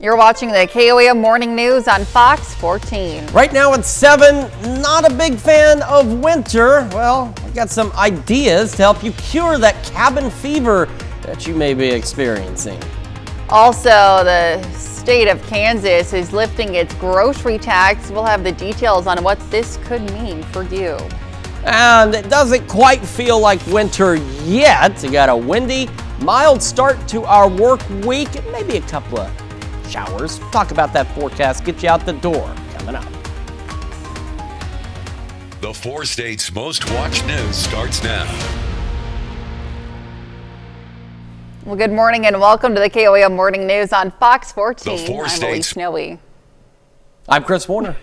You're watching the KOAM Morning News on Fox 14. Right now it's 7, not a big fan of winter. Well, I got some ideas to help you cure that cabin fever that you may be experiencing. Also, the state of Kansas is lifting its grocery tax. We'll have the details on what this could mean for you. And it doesn't quite feel like winter yet. You got a windy, mild start to our work week, and maybe a couple of showers. Talk about that forecast, get you out the door coming up. The 4 states' most watched news starts now. Well, good morning and welcome to the KOAM Morning News on Fox 14. The 4 I'm states. Elise Snowy. I'm Chris Warner.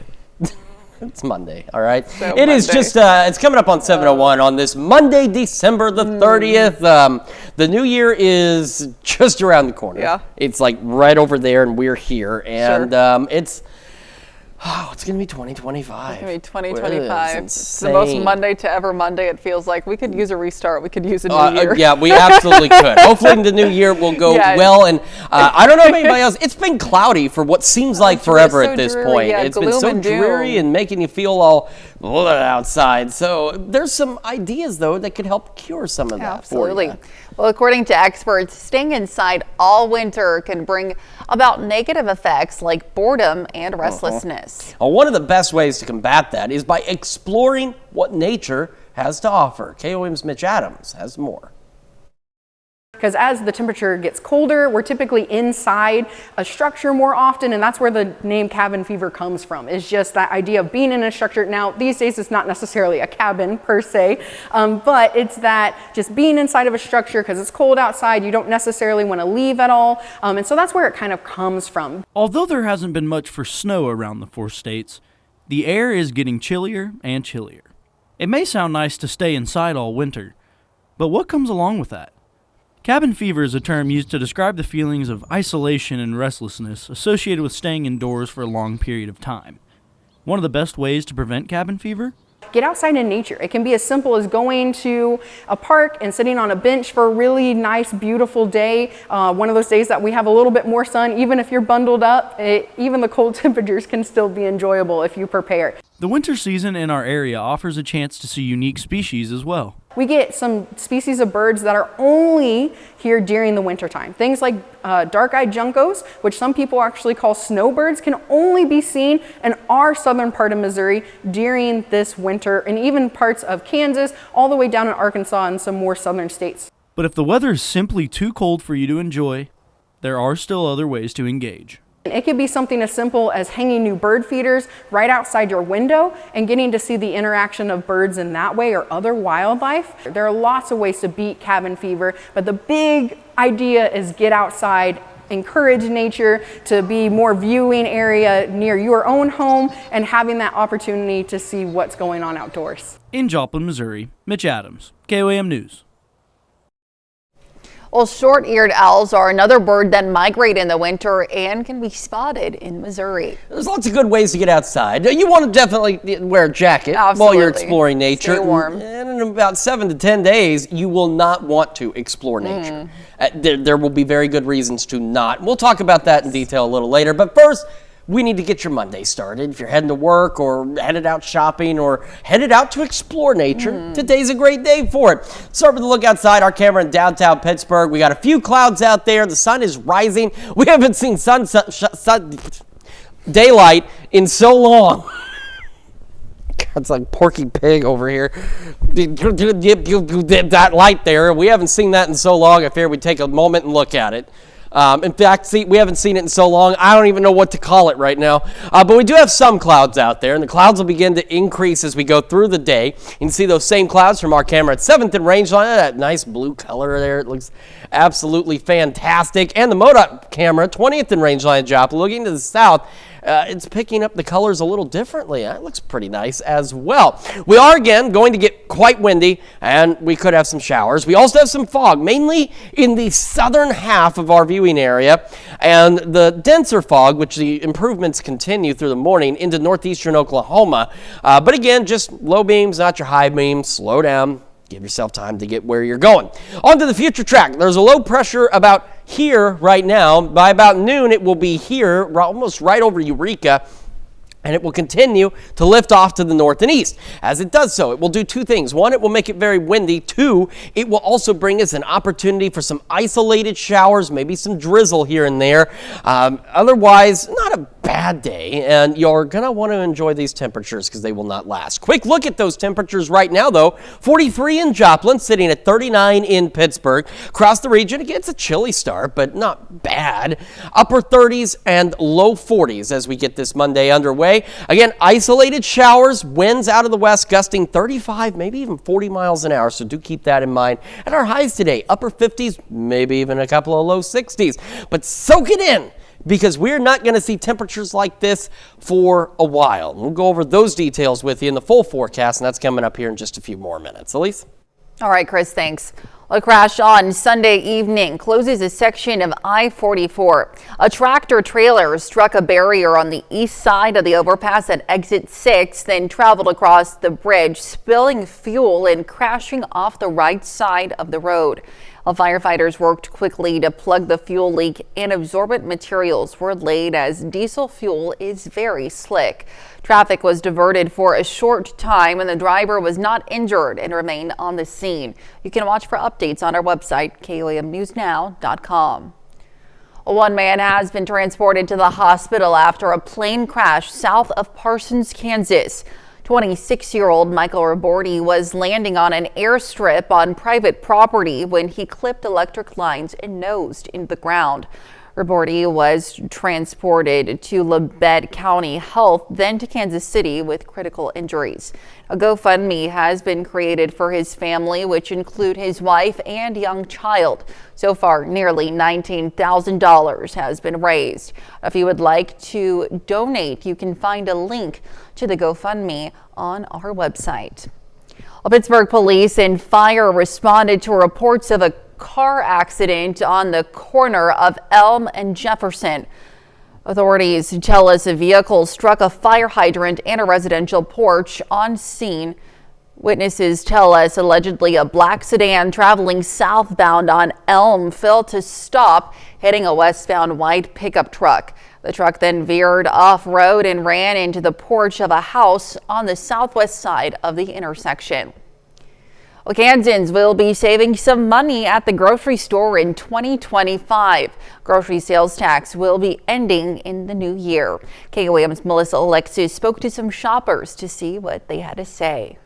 It's Monday, all right? So it is just, it's coming up on 7:01 on this Monday, December the 30th. The new year is just around the corner. Yeah. It's like right over there and we're here. And Sure. it's going to be 2025. It's going to be 2025. It's It's the most insane. Monday to ever Monday. It feels like we could use a restart. We could use a new year. Yeah, we absolutely could. Hopefully the new year will go Yeah. well. And I don't know if anybody else, it's been cloudy for what seems like forever so at this dreary. point. Yeah, It's been gloom so and doom. dreary and making you feel all outside. So there's some ideas, though, that could help cure some of that Absolutely. for you. Well, according to experts, staying inside all winter can bring about negative effects like boredom and restlessness. Well, one of the best ways to combat that is by exploring what nature has to offer. KOAM's Mitch Adams has more. Because as the temperature gets colder, we're typically inside a structure more often, and that's where the name cabin fever comes from. It's just that idea of being in a structure. Now, these days it's not necessarily a cabin per se, but it's that just being inside of a structure because it's cold outside, you don't necessarily want to leave at all, and so that's where it kind of comes from. Although there hasn't been much for snow around the 4 states, the air is getting chillier and chillier. It may sound nice to stay inside all winter, but what comes along with that? Cabin fever is a term used to describe the feelings of isolation and restlessness associated with staying indoors for a long period of time. One of the best ways to prevent cabin fever? Get outside in nature. It can be as simple as going to a park and sitting on a bench for a really nice, beautiful day. One of those days that we have a little bit more sun, even if you're bundled up, even the cold temperatures can still be enjoyable if you prepare. The winter season in our area offers a chance to see unique species as well. We get some species of birds that are only here during the wintertime. Things like dark-eyed juncos, which some people actually call snowbirds, can only be seen in our southern part of Missouri during this winter, and even parts of Kansas, all the way down in Arkansas and some more southern states. But if the weather is simply too cold for you to enjoy, there are still other ways to engage. It could be something as simple as hanging new bird feeders right outside your window and getting to see the interaction of birds in that way or other wildlife. There are lots of ways to beat cabin fever, but the big idea is get outside, encourage nature to be more viewing area near your own home and having that opportunity to see what's going on outdoors. In Joplin, Missouri, Mitch Adams, KOAM News. Well, short-eared owls are another bird that migrate in the winter and can be spotted in Missouri. There's lots of good ways to get outside. You want to definitely wear a jacket while you're Absolutely. exploring nature. Stay warm. And in about 7 to 10 days, you will not want to explore nature. There will be very good reasons to not. We'll talk about that in detail a little later. But first, we need to get your Monday started. If you're heading to work or headed out shopping or headed out to explore nature, today's a great day for it. Start with a look outside our camera in downtown Pittsburgh. We got a few clouds out there. The sun is rising. We haven't seen daylight in so long. It's like Porky Pig over here. That light there, we haven't seen that in so long. I figured we'd take a moment and look at it. In fact, we haven't seen it in so long, I don't even know what to call it right now. But we do have some clouds out there, and the clouds will begin to increase as we go through the day. You can see those same clouds from our camera at 7th and Rangeline. That nice blue color there. It looks absolutely fantastic. And the MoDOT camera, 20th and Rangeline Joplin, looking to the south. It's picking up the colors a little differently. It looks pretty nice as well. We are, again, going to get quite windy, and we could have some showers. We also have some fog, mainly in the southern half of our viewing area, and the denser fog, which the improvements continue through the morning into northeastern Oklahoma. But again, just low beams, not your high beams. Slow down. Give yourself time to get where you're going. On to the future track. There's a low pressure about here right now. By about noon, it will be here, almost right over Eureka. And it will continue to lift off to the north and east. As it does so, it will do two things. One, it will make it very windy. Two, it will also bring us an opportunity for some isolated showers, maybe some drizzle here and there. Otherwise, not a bad day, and you're going to want to enjoy these temperatures because they will not last. Quick look at those temperatures right now, though. 43 in Joplin, sitting at 39 in Pittsburgh. Across the region, again, it's a chilly start, but not bad. Upper 30s and low 40s as we get this Monday underway. Again, isolated showers, winds out of the west gusting 35, maybe even 40 miles an hour, so do keep that in mind. And our highs today, upper 50s, maybe even a couple of low 60s. But soak it in, because we're not going to see temperatures like this for a while. We'll go over those details with you in the full forecast, and that's coming up here in just a few more minutes. Elise? All right, Chris, thanks. A crash on Sunday evening closes a section of I-44. A tractor trailer struck a barrier on the east side of the overpass at exit 6, then traveled across the bridge, spilling fuel and crashing off the right side of the road. Firefighters worked quickly to plug the fuel leak, and absorbent materials were laid as diesel fuel is very slick. Traffic was diverted for a short time, and the driver was not injured and remained on the scene. You can watch for updates on our website, KOAMnewsnow.com. One man has been transported to the hospital after a plane crash south of Parsons, Kansas. 26-year-old Michael Raborti was landing on an airstrip on private property when he clipped electric lines and nosed into the ground. Raborti was transported to Labette County Health, then to Kansas City with critical injuries. A GoFundMe has been created for his family, which include his wife and young child. So far, nearly $19,000 has been raised. If you would like to donate, you can find a link to the GoFundMe on our website. Pittsburgh police and fire responded to reports of a car accident on the corner of Elm and Jefferson. Authorities tell us a vehicle struck a fire hydrant and a residential porch on scene. Witnesses tell us allegedly a black sedan traveling southbound on Elm failed to stop, hitting a westbound white pickup truck. The truck then veered off-road and ran into the porch of a house on the southwest side of the intersection. Well, Kansans will be saving some money at the grocery store in 2025. Grocery sales tax will be ending in the new year. KOAM's Melissa Alexis spoke to some shoppers to see what they had to say.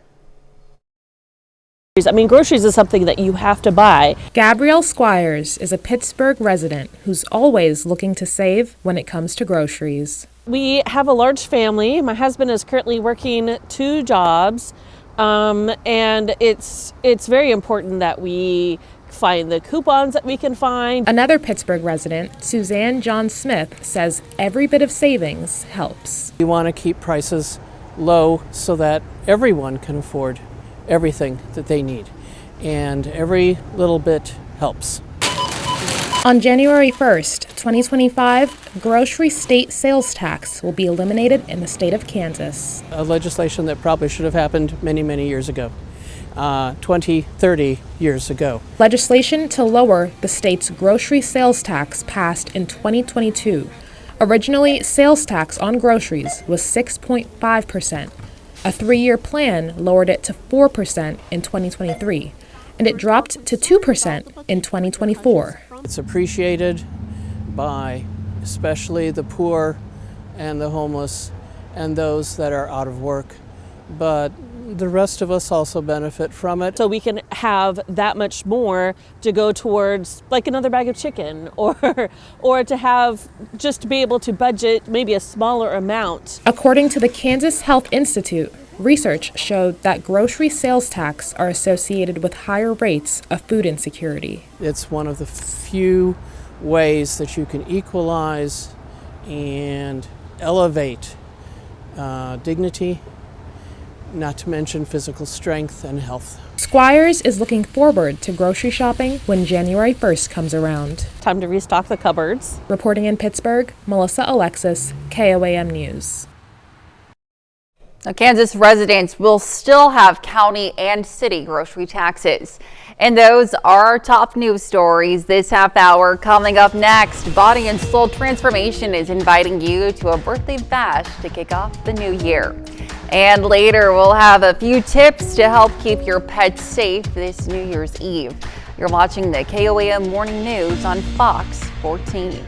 I mean, groceries is something that you have to buy. Gabrielle Squires is a Pittsburgh resident who's always looking to save when it comes to groceries. We have a large family. My husband is currently working 2 jobs. And it's very important that we find the coupons that we can find. Another Pittsburgh resident, Suzanne John Smith, says every bit of savings helps. We want to keep prices low so that everyone can afford everything that they need, and every little bit helps. On January 1st, 2025, grocery state sales tax will be eliminated in the state of Kansas. A legislation that probably should have happened many, many years ago, 20, 30 years ago. Legislation to lower the state's grocery sales tax passed in 2022. Originally, sales tax on groceries was 6.5%. A 3-year plan lowered it to 4% in 2023, and it dropped to 2% in 2024. It's appreciated by especially the poor and the homeless and those that are out of work, but the rest of us also benefit from it. So we can have that much more to go towards like another bag of chicken or to have just to be able to budget maybe a smaller amount. According to the Kansas Health Institute, research showed that grocery sales tax are associated with higher rates of food insecurity. It's one of the few ways that you can equalize and elevate dignity, not to mention physical strength and health. Squires is looking forward to grocery shopping when January 1st comes around. Time to restock the cupboards. Reporting in Pittsburgh, Melissa Alexis, KOAM News. Now, Kansas residents will still have county and city grocery taxes. And those are our top news stories this half hour. Coming up next, Body and Soul Transformation is inviting you to a birthday bash to kick off the new year. And later, we'll have a few tips to help keep your pets safe this New Year's Eve. You're watching the KOAM Morning News on Fox 14.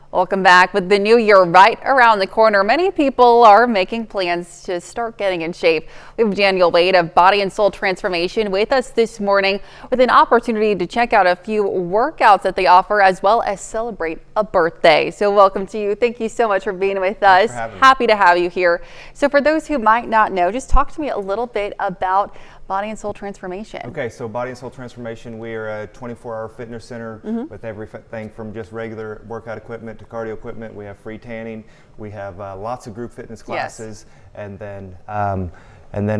Welcome back. With the new year right around the corner, many people are making plans to start getting in shape. We have Daniel Wade of Body and Soul Transformation with us this morning with an opportunity to check out a few workouts that they offer as well as celebrate a birthday. So welcome to you. Thank you so much for being with us. Happy to have you here. So for those who might not know, just talk to me a little bit about Body and Soul Transformation. Okay, so Body and Soul Transformation, we are a 24-hour fitness center with everything from just regular workout equipment to cardio equipment. We have free tanning. We have lots of group fitness classes, and then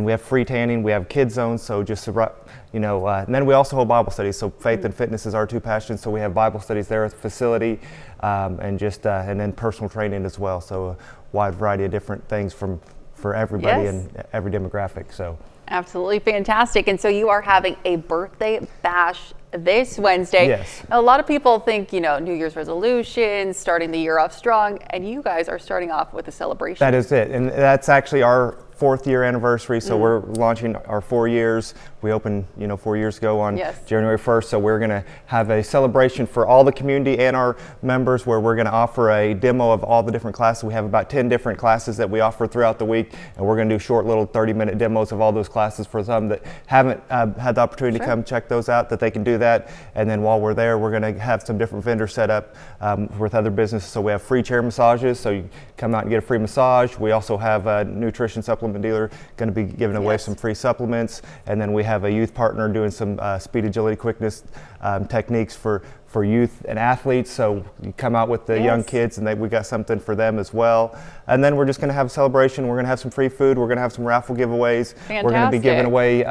we have free tanning. We have kids zones, so just and then we also hold Bible studies. So faith and fitness is our two passions. So we have Bible studies there at the facility, and then personal training as well. So a wide variety of different things for everybody and every demographic. So. Absolutely fantastic. And so you are having a birthday bash this Wednesday. Yes. A lot of people think, New Year's resolutions, starting the year off strong, and you guys are starting off with a celebration. That is it. And that's actually our 4th year anniversary. So we're launching our 4 years. We opened, 4 years ago on January 1st. So we're going to have a celebration for all the community and our members where we're going to offer a demo of all the different classes. We have about 10 different classes that we offer throughout the week. And we're going to do short little 30-minute demos of all those classes for some that haven't had the opportunity to come check those out, that they can do that. And then while we're there, we're going to have some different vendors set up with other businesses. So we have free chair massages. So you come out and get a free massage. We also have a nutrition supplement dealer going to be giving away some free supplements, and then we have a youth partner doing some speed, agility, quickness techniques for youth and athletes. So you come out with the young kids, and we got something for them as well. And then we're just going to have a celebration. We're going to have some free food. We're going to have some raffle giveaways. Fantastic. We're going to be giving away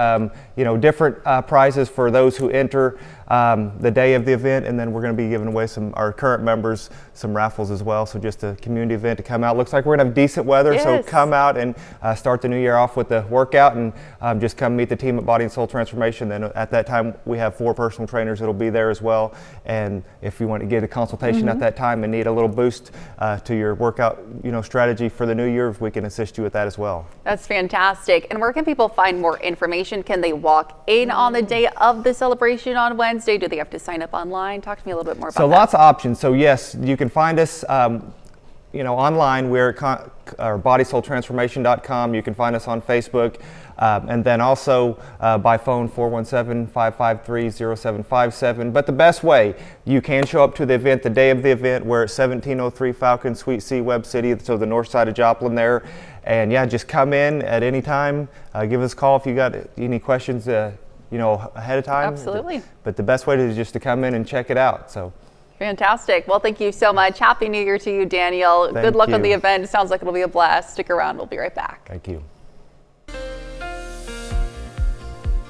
different prizes for those who enter the day of the event, and then we're going to be giving away our current members some raffles as well. So just a community event to come out. Looks like we're going to have decent weather, so come out and start the new year off with the workout, and just come meet the team at Body and Soul Transformation. Then at that time we have 4 personal trainers that'll be there as well. And if you want to get a consultation at that time and need a little boost to your workout strategy for the new year, we can assist you with that as well. That's fantastic. And where can people find more information? Can they walk in on the day of the celebration on Wednesday? Do they have to sign up online? Talk to me a little bit more about that. So lots of options. So yes, you can find us online. We're at bodysoultransformation.com. You can find us on Facebook, and then also by phone 417-553-0757. But the best way, you can show up to the event the day of the event. We're at 1703 Falcon, Suite C, Webb City, so the north side of Joplin there. And just come in at any time. Give us a call if you got any questions ahead of time. Absolutely. But the best way is just to come in and check it out. So. Fantastic. Well, thank you so much. Happy New Year to you, Daniel. Good luck on the event. It sounds like it'll be a blast. Stick around. We'll be right back. Thank you.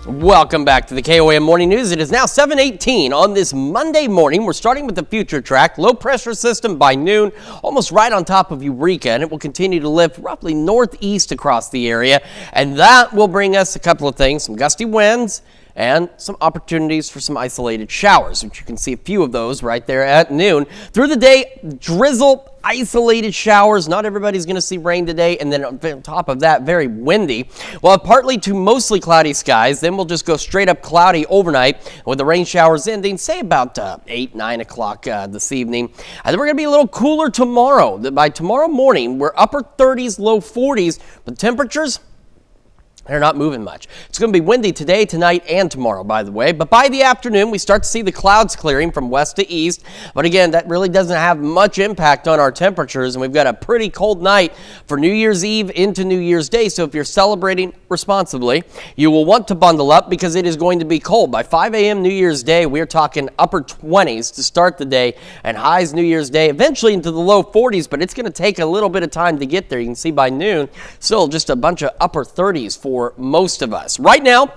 Welcome back to the KOAM Morning News. It is now 7:18 on this Monday morning. We're starting with the future track, low pressure system by noon, almost right on top of Eureka, and it will continue to lift roughly northeast across the area. And that will bring us a couple of things, some gusty winds and some opportunities for some isolated showers, which you can see a few of those right there at noon. Through the day, drizzle, isolated showers. Not everybody's going to see rain today, and then on top of that, very windy. We'll have partly to mostly cloudy skies, then we'll just go straight up cloudy overnight with the rain showers ending, say about 8, 9 o'clock this evening. And then we're going to be a little cooler tomorrow. By tomorrow morning, we're upper 30s, low 40s, but temperatures, they're not moving much. It's going to be windy today, tonight, and tomorrow, by the way. But by the afternoon, we start to see the clouds clearing from west to east. But again, that really doesn't have much impact on our temperatures. And we've got a pretty cold night for New Year's Eve into New Year's Day. So if you're celebrating responsibly, you will want to bundle up because it is going to be cold. By 5 a.m. New Year's Day, we're talking upper 20s to start the day, and highs New Year's Day eventually into the low 40s. But it's going to take a little bit of time to get there. You can see by noon, still just a bunch of upper 30s for most of us. Right now,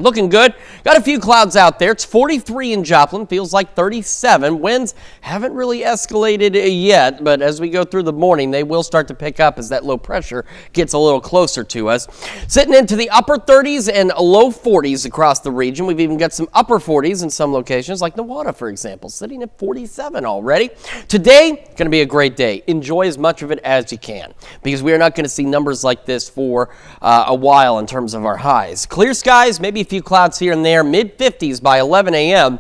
Looking good. Got a few clouds out there. It's 43 in Joplin. Feels like 37. Winds haven't really escalated yet, but as we go through the morning, they will start to pick up as that low pressure gets a little closer to us. Sitting into the upper 30s and low 40s across the region. We've even got some upper 40s in some locations, like Newada, for example, sitting at 47 already. Today, going to be a great day. Enjoy as much of it as you can, because we are not going to see numbers like this for a while in terms of our highs. Clear skies, maybe a few clouds here and there, mid 50s by 11 a.m.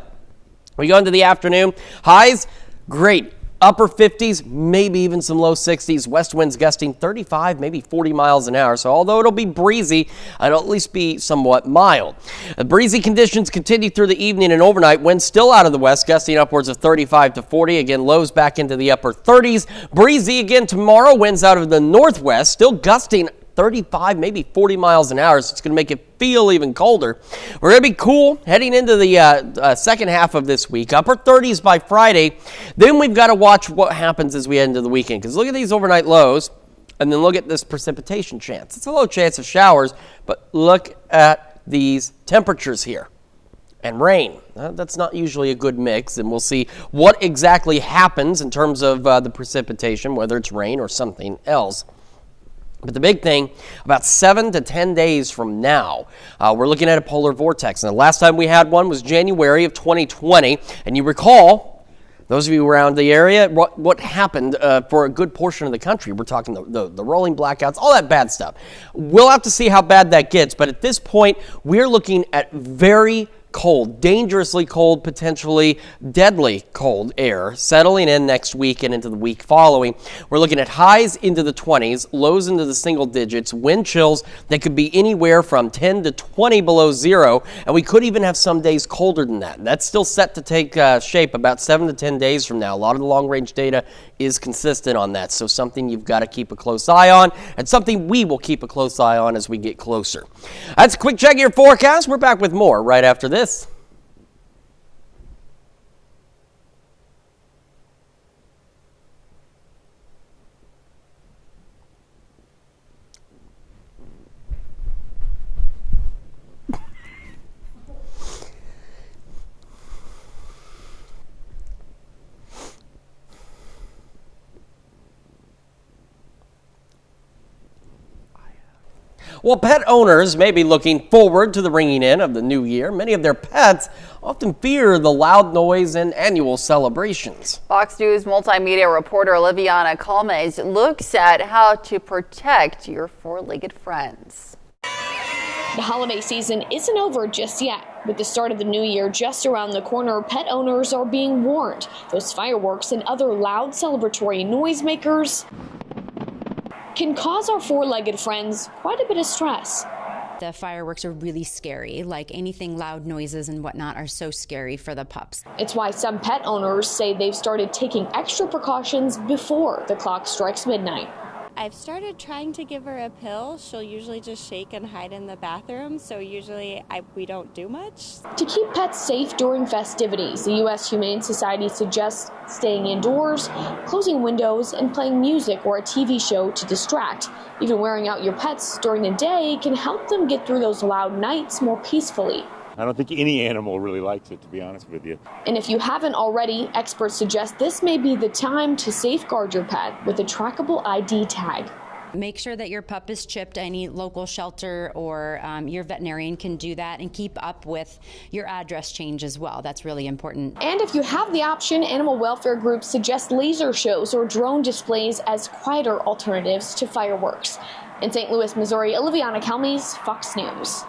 We go into the afternoon, highs, great. Upper 50s, maybe even some low 60s. West winds gusting 35, maybe 40 miles an hour. So although it'll be breezy, it'll at least be somewhat mild. Breezy conditions continue through the evening and overnight. Winds still out of the west, gusting upwards of 35 to 40. Again, lows back into the upper 30s. Breezy again tomorrow. Winds out of the northwest, still gusting 35, maybe 40 miles an hour, so it's going to make it feel even colder. We're going to be cool heading into the second half of this week. Upper 30s by Friday. Then we've got to watch what happens as we head into the weekend, because look at these overnight lows, and then look at this precipitation chance. It's a low chance of showers, but look at these temperatures here. And rain. That's not usually a good mix, and we'll see what exactly happens in terms of the precipitation, whether it's rain or something else. But the big thing, about 7 to 10 days from now, we're looking at a polar vortex. And the last time we had one was January of 2020. And you recall, those of you around the area, what happened for a good portion of the country. We're talking the rolling blackouts, all that bad stuff. We'll have to see how bad that gets. But at this point, we're looking at very cold, dangerously cold, potentially deadly cold air settling in next week and into the week following. We're looking at highs into the 20s, lows into the single digits, wind chills that could be anywhere from 10 to 20 below zero, and we could even have some days colder than that. That's still set to take shape about 7 to 10 days from now. A lot of the long-range data is consistent on that, so something you've got to keep a close eye on, and something we will keep a close eye on as we get closer. That's a quick check of your forecast. We're back with more right after this. Well, pet owners may be looking forward to the ringing in of the new year. Many of their pets often fear the loud noise and annual celebrations. Fox News multimedia reporter Liviana Calmes looks at how to protect your four-legged friends. The holiday season isn't over just yet. With the start of the new year just around the corner, pet owners are being warned. Those fireworks and other loud celebratory noisemakers can cause our four-legged friends quite a bit of stress. The fireworks are really scary, like anything loud noises and whatnot are so scary for the pups. It's why some pet owners say they've started taking extra precautions before the clock strikes midnight. I've started trying to give her a pill. She'll usually just shake and hide in the bathroom, so usually we don't do much. To keep pets safe during festivities, the U.S. Humane Society suggests staying indoors, closing windows, and playing music or a TV show to distract. Even wearing out your pets during the day can help them get through those loud nights more peacefully. I don't think any animal really likes it, to be honest with you. And if you haven't already, experts suggest this may be the time to safeguard your pet with a trackable ID tag. Make sure that your pup is chipped. Any local shelter or your veterinarian can do that, and keep up with your address change as well. That's really important. And if you have the option, animal welfare groups suggest laser shows or drone displays as quieter alternatives to fireworks. In St. Louis, Missouri, Liviana Calmes, Fox News.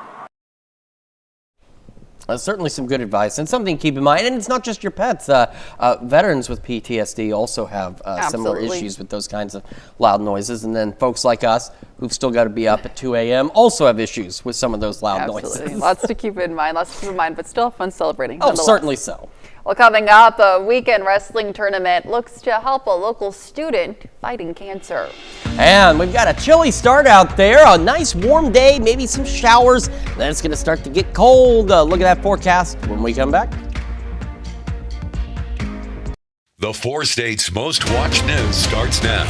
Certainly some good advice and something to keep in mind. And it's not just your pets. Veterans with PTSD also have similar issues with those kinds of loud noises. And then folks like us who've still got to be up at 2 a.m. also have issues with some of those loud noises. Lots to keep in mind, but still fun celebrating. Oh, certainly so. Well, coming up, a weekend wrestling tournament looks to help a local student fighting cancer. And we've got a chilly start out there. A nice warm day, maybe some showers. Then it's going to start to get cold. Look at that forecast when we come back. The 4 states' most watched news starts now.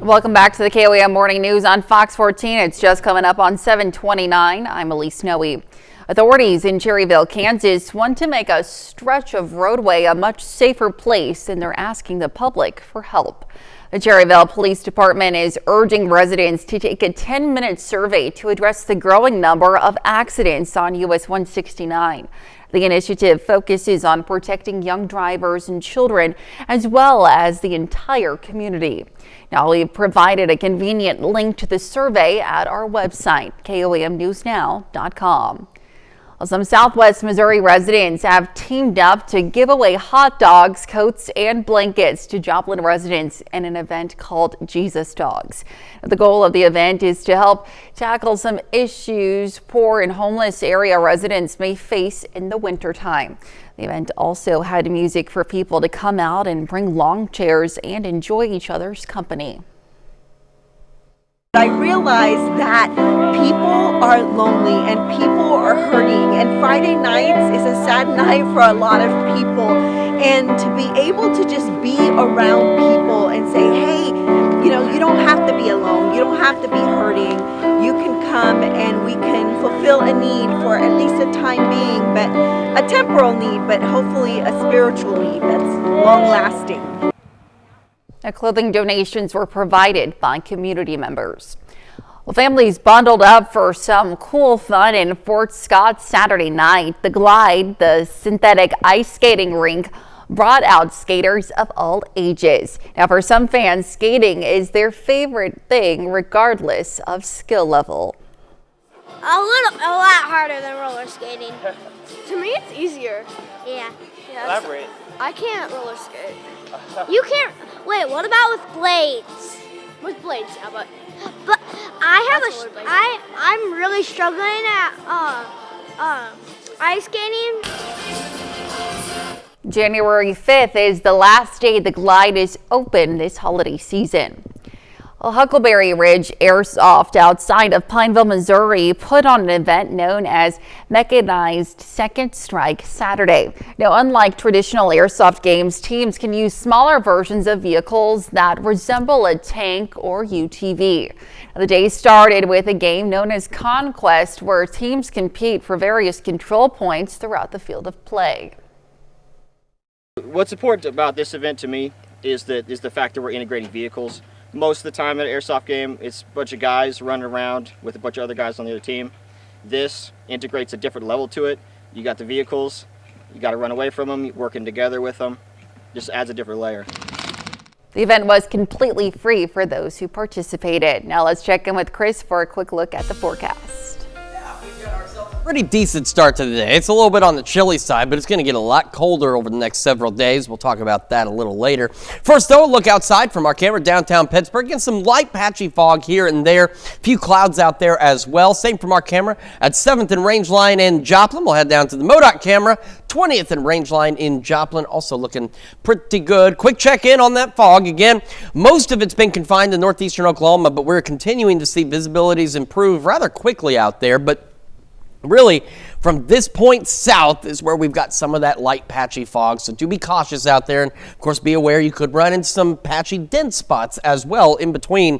Welcome back to the KOAM Morning News on Fox 14. It's just coming up on 7:29. I'm Elise Snowy. Authorities in Cherryville, Kansas want to make a stretch of roadway a much safer place, and they're asking the public for help. The Cherryville Police Department is urging residents to take a 10-minute survey to address the growing number of accidents on US 169. The initiative focuses on protecting young drivers and children, as well as the entire community. Now, we've provided a convenient link to the survey at our website, KOAMnewsnow.com. Well, some Southwest Missouri residents have teamed up to give away hot dogs, coats, and blankets to Joplin residents in an event called Jesus Dogs. The goal of the event is to help tackle some issues poor and homeless area residents may face in the wintertime. The event also had music for people to come out and bring lawn chairs and enjoy each other's company. I realize that people are lonely and people are hurting, and Friday nights is a sad night for a lot of people, and to be able to just be around people and say, hey, you know, you don't have to be alone, you don't have to be hurting, you can come and we can fulfill a need for at least a time being, but a temporal need, but hopefully a spiritual need that's long lasting. Clothing donations were provided by community members. Well, families bundled up for some cool fun in Fort Scott Saturday night. The Glide, the synthetic ice skating rink, brought out skaters of all ages. Now, for some fans, skating is their favorite thing, regardless of skill level. A lot harder than roller skating. To me, it's easier. Yeah. Elaborate. I can't roller skate. You can't. Wait, what about with blades? With blades, yeah, but I'm really struggling at ice skating. January 5th is the last day the Glide is open this holiday season. Well, Huckleberry Ridge Airsoft outside of Pineville, Missouri put on an event known as Mechanized Second Strike Saturday. Now, unlike traditional airsoft games, teams can use smaller versions of vehicles that resemble a tank or UTV. Now, the day started with a game known as Conquest, where teams compete for various control points throughout the field of play. What's important about this event to me is the fact that we're integrating vehicles. Most of the time at an airsoft game, it's a bunch of guys running around with a bunch of other guys on the other team. This integrates a different level to it. You got the vehicles, you got to run away from them, working together with them. Just adds a different layer. The event was completely free for those who participated. Now let's check in with Chris for a quick look at the forecast. Pretty decent start to the day. It's a little bit on the chilly side, but it's going to get a lot colder over the next several days. We'll talk about that a little later. First, though, a look outside from our camera downtown Pittsburgh. Getting some light patchy fog here and there. A few clouds out there as well. Same from our camera at 7th and Rangeline in Joplin. We'll head down to the MoDOT camera. 20th and Rangeline in Joplin. Also looking pretty good. Quick check in on that fog. Again, most of it's been confined to northeastern Oklahoma, but we're continuing to see visibilities improve rather quickly out there. But really, from this point south is where we've got some of that light patchy fog, so do be cautious out there, and of course be aware you could run into some patchy dense spots as well in between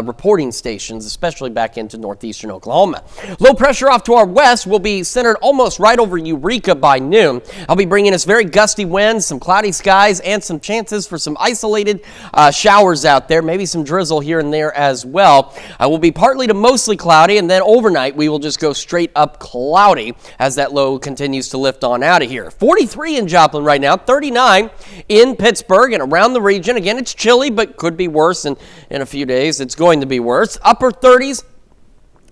reporting stations, especially back into northeastern Oklahoma. Low pressure off to our west will be centered almost right over Eureka by noon. I'll be bringing us very gusty winds, some cloudy skies, and some chances for some isolated showers out there, maybe some drizzle here and there as well. Will be partly to mostly cloudy, and then overnight we will just go straight up cloudy as that low continues to lift on out of here. 43 in Joplin right now, 39 in Pittsburgh and around the region. Again, it's chilly, but could be worse, and in a few days it's going to be worse. Upper 30s,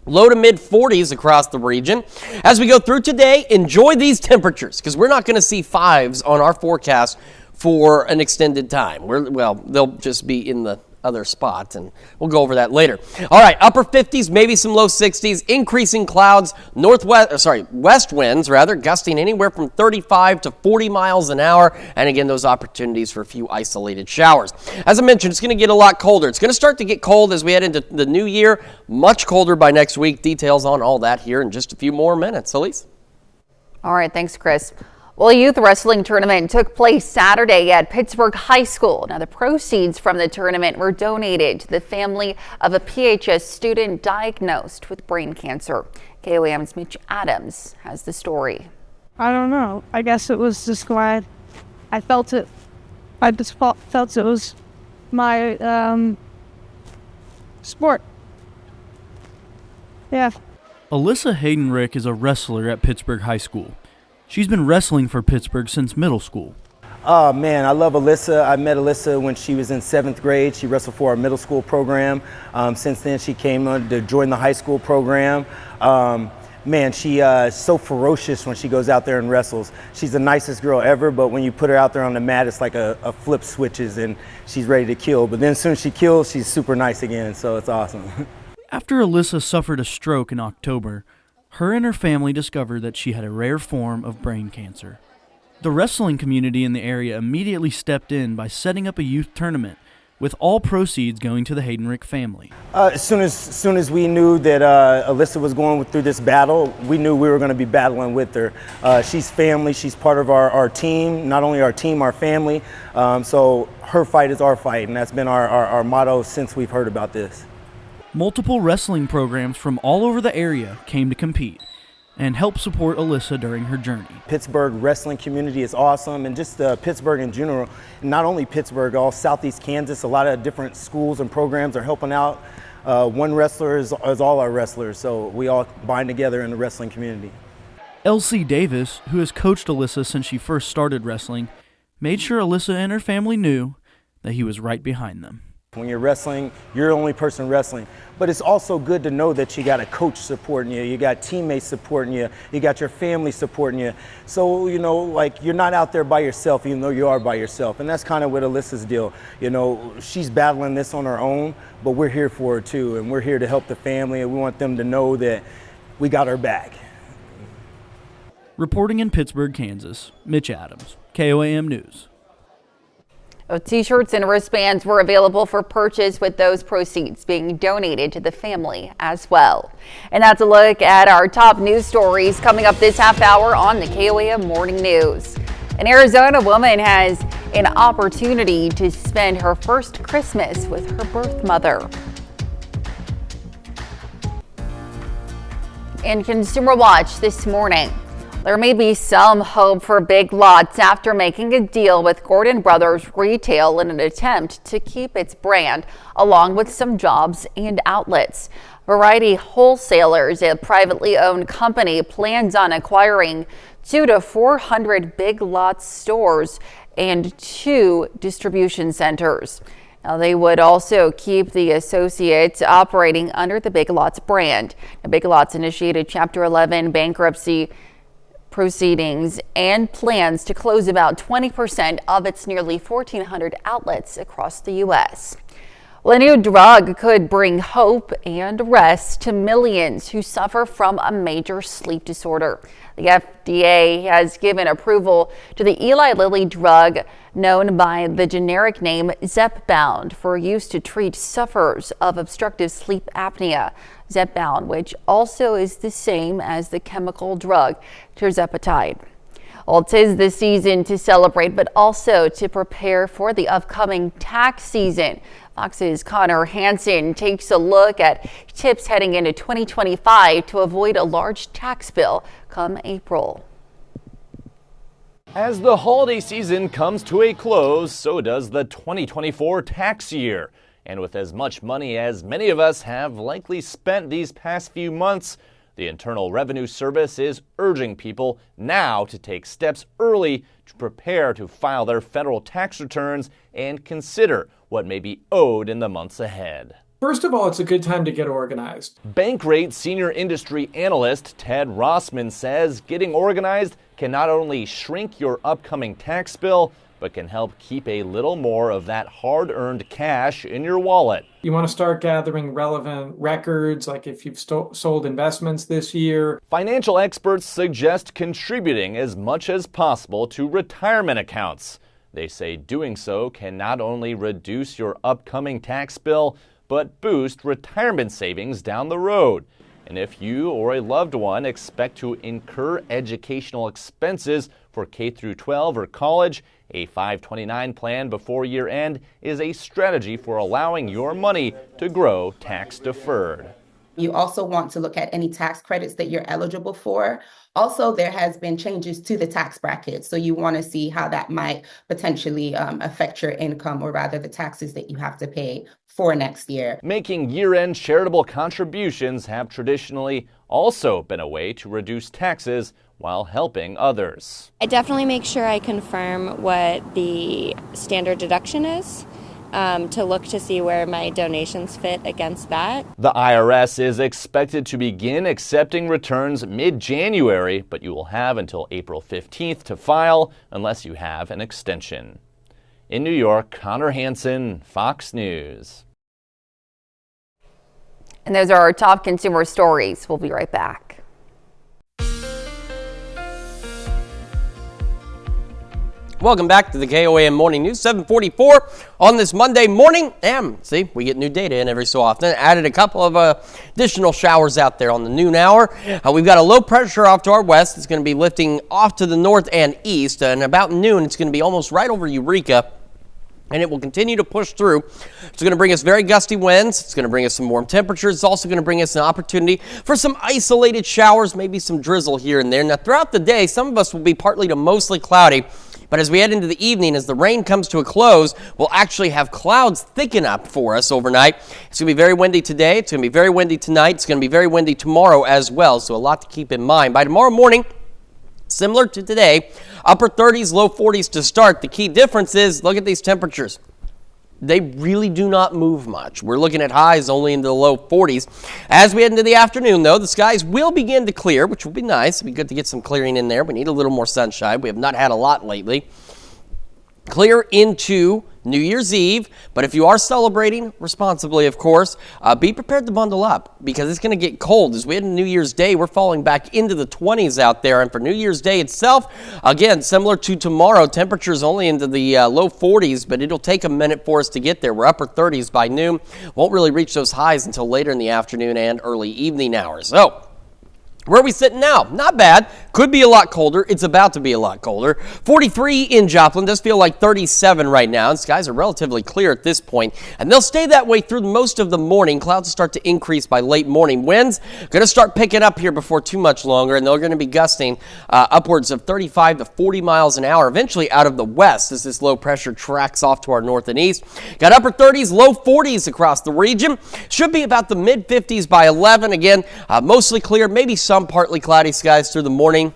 low to mid 40s across the region. As we go through today, enjoy these temperatures because we're not going to see fives on our forecast for an extended time. Well, they'll just be in the other spot, and we'll go over that later. All right, upper 50s, maybe some low 60s, increasing clouds, west winds gusting anywhere from 35 to 40 miles an hour, and again, those opportunities for a few isolated showers. As I mentioned, it's going to get a lot colder. It's going to start to get cold as we head into the new year, much colder by next week. Details on all that here in just a few more minutes. Elise? All right, thanks, Chris. Well, a youth wrestling tournament took place Saturday at Pittsburgh High School. Now, the proceeds from the tournament were donated to the family of a PHS student diagnosed with brain cancer. KOAM's Mitch Adams has the story. I don't know. I guess it was just glad I felt it. I just felt it was my sport. Yeah. Alyssa Haydenrick is a wrestler at Pittsburgh High School. She's been wrestling for Pittsburgh since middle school. Oh man, I love Alyssa. I met Alyssa when she was in 7th grade. She wrestled for our middle school program. Since then she came on to join the high school program. Man, she's so ferocious when she goes out there and wrestles. She's the nicest girl ever, but when you put her out there on the mat, it's like a flip switches and she's ready to kill. But then as soon as she kills, she's super nice again, so it's awesome. After Alyssa suffered a stroke in October, her and her family discovered that she had a rare form of brain cancer. The wrestling community in the area immediately stepped in by setting up a youth tournament, with all proceeds going to the Haydenrick family. As soon as we knew that Alyssa was going through this battle, we knew we were going to be battling with her. She's family, she's part of our team, not only our team, our family. So her fight is our fight, and that's been our motto since we've heard about this. Multiple wrestling programs from all over the area came to compete and help support Alyssa during her journey. Pittsburgh wrestling community is awesome, and just Pittsburgh in general. Not only Pittsburgh, all Southeast Kansas, a lot of different schools and programs are helping out. One wrestler is all our wrestlers, so we all bind together in the wrestling community. Elsie Davis, who has coached Alyssa since she first started wrestling, made sure Alyssa and her family knew that he was right behind them. When you're wrestling, you're the only person wrestling. But it's also good to know that you got a coach supporting you, you got teammates supporting you, you got your family supporting you. So, you know, like, you're not out there by yourself, even though you are by yourself. And that's kind of what Alyssa's deal. You know, she's battling this on her own, but we're here for her too. And we're here to help the family, and we want them to know that we got her back. Reporting in Pittsburgh, Kansas, Mitch Adams, KOAM News. T-shirts and wristbands were available for purchase, with those proceeds being donated to the family as well. And that's a look at our top news stories coming up this half hour on the KOAM Morning News. An Arizona woman has an opportunity to spend her first Christmas with her birth mother. In Consumer Watch this morning, there may be some hope for Big Lots after making a deal with Gordon Brothers Retail in an attempt to keep its brand, along with some jobs and outlets. Variety Wholesalers, a privately owned company, plans on acquiring 200 to 400 Big Lots stores and 2 distribution centers. Now, they would also keep the associates operating under the Big Lots brand. Now, Big Lots initiated Chapter 11 bankruptcy proceedings and plans to close about 20% of its nearly 1,400 outlets across the U.S. Well, a new drug could bring hope and rest to millions who suffer from a major sleep disorder. The FDA has given approval to the Eli Lilly drug known by the generic name Zepbound for use to treat sufferers of obstructive sleep apnea. Zepbound, which also is the same as the chemical drug tirzepatide. Well, 'tis the season to celebrate, but also to prepare for the upcoming tax season. Fox's Connor Hansen takes a look at tips heading into 2025 to avoid a large tax bill come April. As the holiday season comes to a close, so does the 2024 tax year. And with as much money as many of us have likely spent these past few months, the Internal Revenue Service is urging people now to take steps early to prepare to file their federal tax returns and consider what may be owed in the months ahead. First of all, it's a good time to get organized. Bankrate senior industry analyst Ted Rossman says getting organized can not only shrink your upcoming tax bill, but can help keep a little more of that hard-earned cash in your wallet. You want to start gathering relevant records, like if you've sold investments this year. Financial experts suggest contributing as much as possible to retirement accounts. They say doing so can not only reduce your upcoming tax bill, but boost retirement savings down the road. And if you or a loved one expect to incur educational expenses for K through 12 or college, a 529 plan before year end is a strategy for allowing your money to grow tax deferred. You also want to look at any tax credits that you're eligible for. Also, there has been changes to the tax bracket, so you want to see how that might potentially affect your income, or rather the taxes that you have to pay for next year. Making year-end charitable contributions have traditionally also been a way to reduce taxes while helping others. I definitely make sure I confirm what the standard deduction is, to look to see where my donations fit against that. The IRS is expected to begin accepting returns mid-January, but you will have until April 15th to file unless you have an extension. In New York, Connor Hansen, Fox News. And those are our top consumer stories. We'll be right back. Welcome back to the KOAM Morning News, 7:44 on this Monday morning. And see, we get new data in every so often. Added a couple of additional showers out there on the noon hour. We've got a low pressure off to our west. It's going to be lifting off to the north and east. And about noon, it's going to be almost right over Eureka. And it will continue to push through. It's going to bring us very gusty winds. It's going to bring us some warm temperatures. It's also going to bring us an opportunity for some isolated showers, maybe some drizzle here and there. Now, throughout the day, some of us will be partly to mostly cloudy. But as we head into the evening, as the rain comes to a close, we'll actually have clouds thicken up for us overnight. It's going to be very windy today. It's going to be very windy tonight. It's going to be very windy tomorrow as well. So a lot to keep in mind. By tomorrow morning, similar to today, upper 30s, low 40s to start. The key difference is, look at these temperatures. They really do not move much. We're looking at highs only into the low 40s. As we head into the afternoon, though, the skies will begin to clear, which will be nice. It'll be good to get some clearing in there. We need a little more sunshine. We have not had a lot lately. Clear into New Year's Eve, but if you are celebrating responsibly, of course, be prepared to bundle up because it's going to get cold. As we head into New Year's Day, we're falling back into the 20s out there, and for New Year's Day itself, again, similar to tomorrow, temperatures only into the low 40s, but it'll take a minute for us to get there. We're upper 30s by noon. Won't really reach those highs until later in the afternoon and early evening hours. So, where are we sitting now? Not bad. Could be a lot colder. It's about to be a lot colder. 43 in Joplin. Does feel like 37 right now. And skies are relatively clear at this point. And they'll stay that way through most of the morning. Clouds will start to increase by late morning. Winds going to start picking up here before too much longer. And they're going to be gusting upwards of 35 to 40 miles an hour, eventually out of the west as this low pressure tracks off to our north and east. Got upper 30s, low 40s across the region. Should be about the mid 50s by 11. Again, mostly clear, maybe some partly cloudy skies through the morning,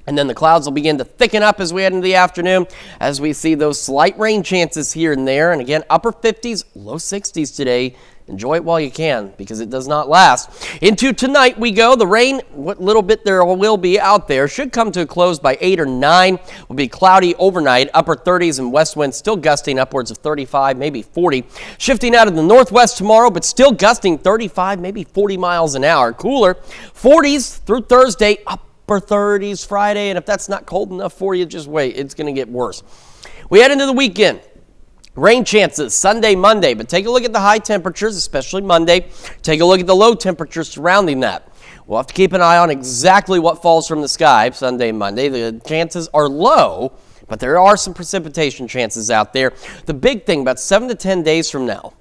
and then the clouds will begin to thicken up as we head into the afternoon as we see those slight rain chances here and there. And again, upper 50s, low 60s today. Enjoy it while you can because it does not last. Into tonight we go. The rain, what little bit there will be out there, should come to a close by 8 or 9. Will be cloudy overnight. Upper 30s and west winds still gusting upwards of 35, maybe 40. Shifting out of the northwest tomorrow, but still gusting 35, maybe 40 miles an hour. Cooler 40s through Thursday, upper 30s Friday. And if that's not cold enough for you, just wait. It's going to get worse. We head into the weekend. Rain chances Sunday, Monday, but take a look at the high temperatures, especially Monday. Take a look at the low temperatures surrounding that. We'll have to keep an eye on exactly what falls from the sky Sunday, Monday. The chances are low, but there are some precipitation chances out there. The big thing, about 7 to 10 days from now,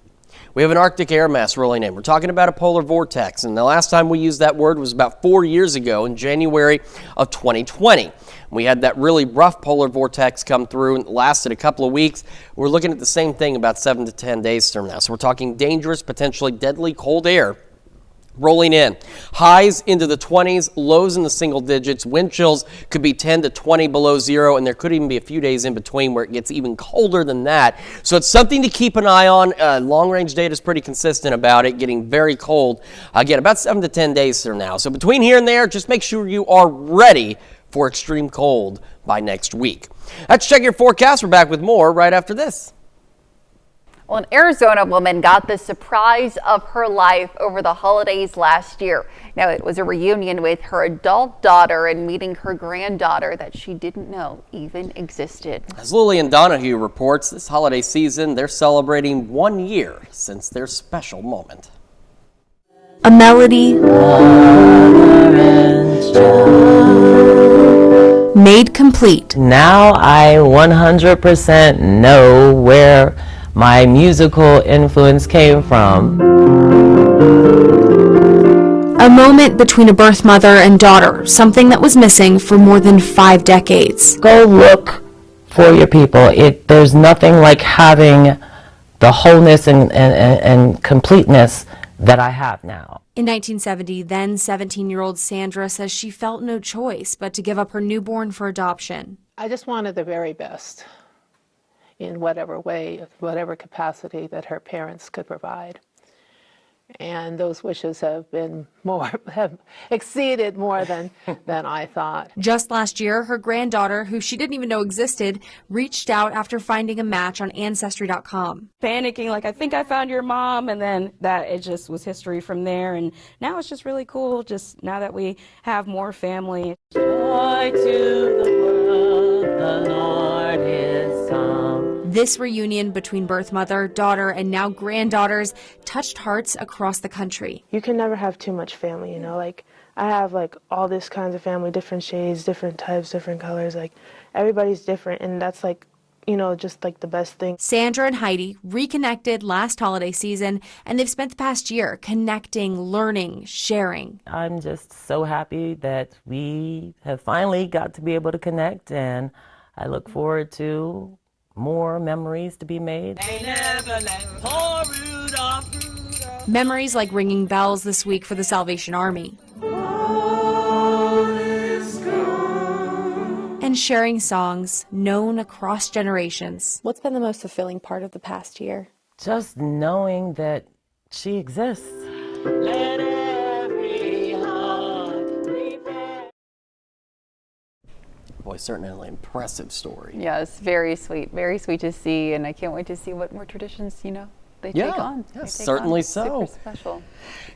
we have an Arctic air mass rolling in. We're talking about a polar vortex, and the last time we used that word was about 4 years ago in January of 2020. We had that really rough polar vortex come through and it lasted a couple of weeks. We're looking at the same thing about 7 to 10 days from now. So we're talking dangerous, potentially deadly cold air rolling in. Highs into the 20s, lows in the single digits. Wind chills could be 10 to 20 below zero, and there could even be a few days in between where it gets even colder than that. So it's something to keep an eye on. Long-range data is pretty consistent about it getting very cold. Again, about 7 to 10 days from now. So between here and there, just make sure you are ready for extreme cold by next week. Let's check your forecast. We're back with more right after this. Well, an Arizona woman got the surprise of her life over the holidays last year. Now, it was a reunion with her adult daughter and meeting her granddaughter that she didn't know even existed. As Lillian Donahue reports, this holiday season, they're celebrating 1 year since their special moment. A melody made complete. Now I 100% know where my musical influence came from. A moment between a birth mother and daughter, something that was missing for more than 5 decades. Go look for your people. There's nothing like having the wholeness and completeness that I have now. In 1970, then 17-year-old Sandra says she felt no choice but to give up her newborn for adoption. I just wanted the very best in whatever way, whatever capacity that her parents could provide. And those wishes have exceeded more than I thought. Just last year, her granddaughter, who she didn't even know existed, reached out after finding a match on Ancestry.com. Panicking, like, I think I found your mom, and then it just was history from there. And now it's just really cool, just now that we have more family. Joy to the world, the Lord is come. This reunion between birth mother, daughter, and now granddaughters touched hearts across the country. You can never have too much family, you know, like I have like all this kinds of family, different shades, different types, different colors, like everybody's different, and that's like, you know, just like the best thing. Sandra and Heidi reconnected last holiday season, and they've spent the past year connecting, learning, sharing. I'm just so happy that we have finally got to be able to connect, and I look forward to more memories to be made. Memories like ringing bells this week for the Salvation Army. And sharing songs known across generations. What's been the most fulfilling part of the past year? Just knowing that she exists. Let every heart prepare. Boy, certainly an impressive story. Yes, very sweet to see, and I can't wait to see what more traditions, they take on. Yes, certainly so. Super special.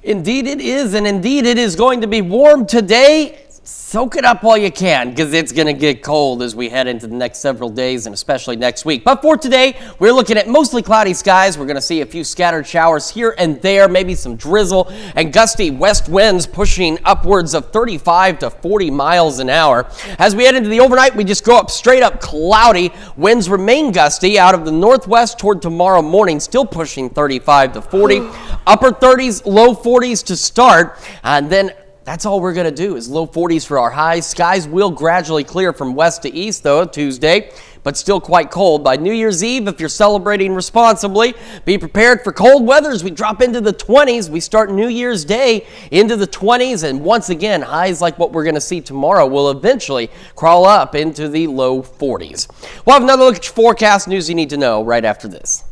Indeed it is, and indeed it is going to be warm today. Soak it up while you can, because it's going to get cold as we head into the next several days and especially next week. But for today, we're looking at mostly cloudy skies. We're going to see a few scattered showers here and there, maybe some drizzle, and gusty west winds pushing upwards of 35 to 40 miles an hour. As we head into the overnight, we just go up straight up cloudy. Winds remain gusty out of the northwest toward tomorrow morning, still pushing 35 to 40. Upper 30s, low 40s to start, and then that's all we're going to do is low 40s for our highs. Skies will gradually clear from west to east, though, Tuesday, but still quite cold. By New Year's Eve, if you're celebrating responsibly, be prepared for cold weather as we drop into the 20s. We start New Year's Day into the 20s, and once again, highs like what we're going to see tomorrow will eventually crawl up into the low 40s. We'll have another look at your forecast news you need to know right after this.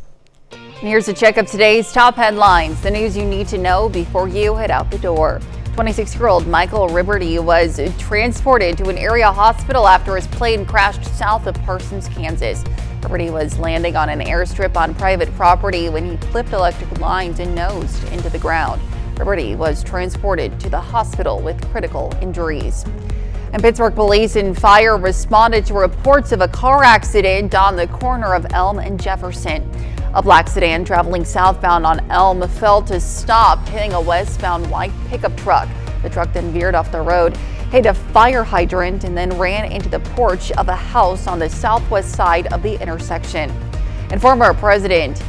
And here's a check of today's top headlines, the news you need to know before you head out the door. 26-year-old Michael Ribberty was transported to an area hospital after his plane crashed south of Parsons, Kansas. Ribberty was landing on an airstrip on private property when he clipped electric lines and nosed into the ground. Ribberty was transported to the hospital with critical injuries. And Pittsburgh police and fire responded to reports of a car accident on the corner of Elm and Jefferson. A black sedan traveling southbound on Elm failed to stop, hitting a westbound white pickup truck. The truck then veered off the road, hit a fire hydrant, and then ran into the porch of a house on the southwest side of the intersection. And former President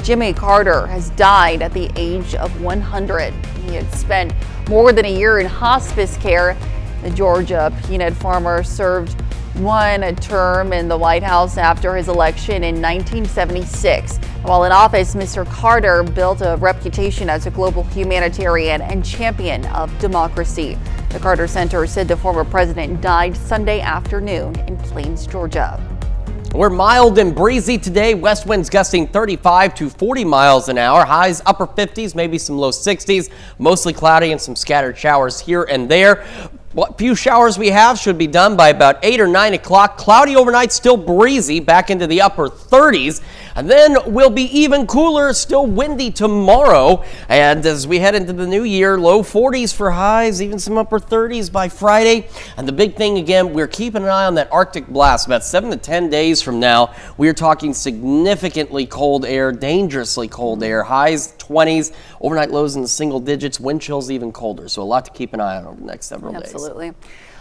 Jimmy Carter has died at the age of 100. He had spent more than a year in hospice care. The Georgia peanut farmer served one term in the White House after his election in 1976. While in office, Mr. Carter built a reputation as a global humanitarian and champion of democracy. The Carter Center said the former president died Sunday afternoon in Plains, Georgia. We're mild and breezy today. West winds gusting 35 to 40 miles an hour. Highs upper 50s, maybe some low 60s. Mostly cloudy and some scattered showers here and there. What few showers we have should be done by about 8 or 9 o'clock. Cloudy overnight, still breezy, back into the upper 30s. And then we'll be even cooler, still windy tomorrow. And as we head into the new year, low 40s for highs, even some upper 30s by Friday. And the big thing, again, we're keeping an eye on that Arctic blast. About 7 to 10 days from now, we're talking significantly cold air, dangerously cold air, highs 20s, overnight lows in the single digits, wind chills even colder. So a lot to keep an eye on over the next several days. Absolutely.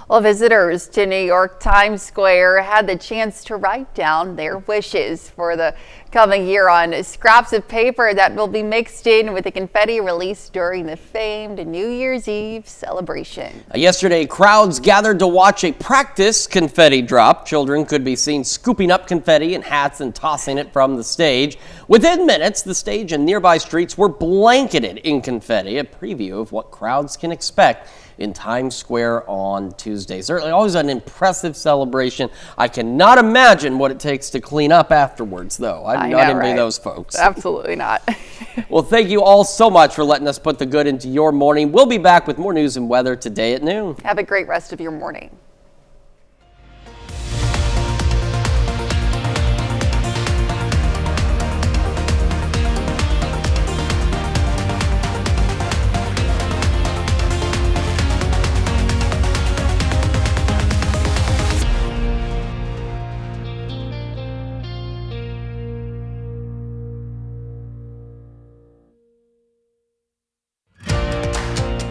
Well, visitors to New York Times Square had the chance to write down their wishes for the coming year on scraps of paper that will be mixed in with the confetti released during the famed New Year's Eve celebration. Yesterday, crowds gathered to watch a practice confetti drop. Children could be seen scooping up confetti in hats and tossing it from the stage. Within minutes, the stage and nearby streets were blanketed in confetti, a preview of what crowds can expect in Times Square on Tuesday. Certainly always an impressive celebration. I cannot imagine what it takes to clean up afterwards, though. I do not envy those folks. Absolutely not. Well, thank you all so much for letting us put the good into your morning. We'll be back with more news and weather today at noon. Have a great rest of your morning.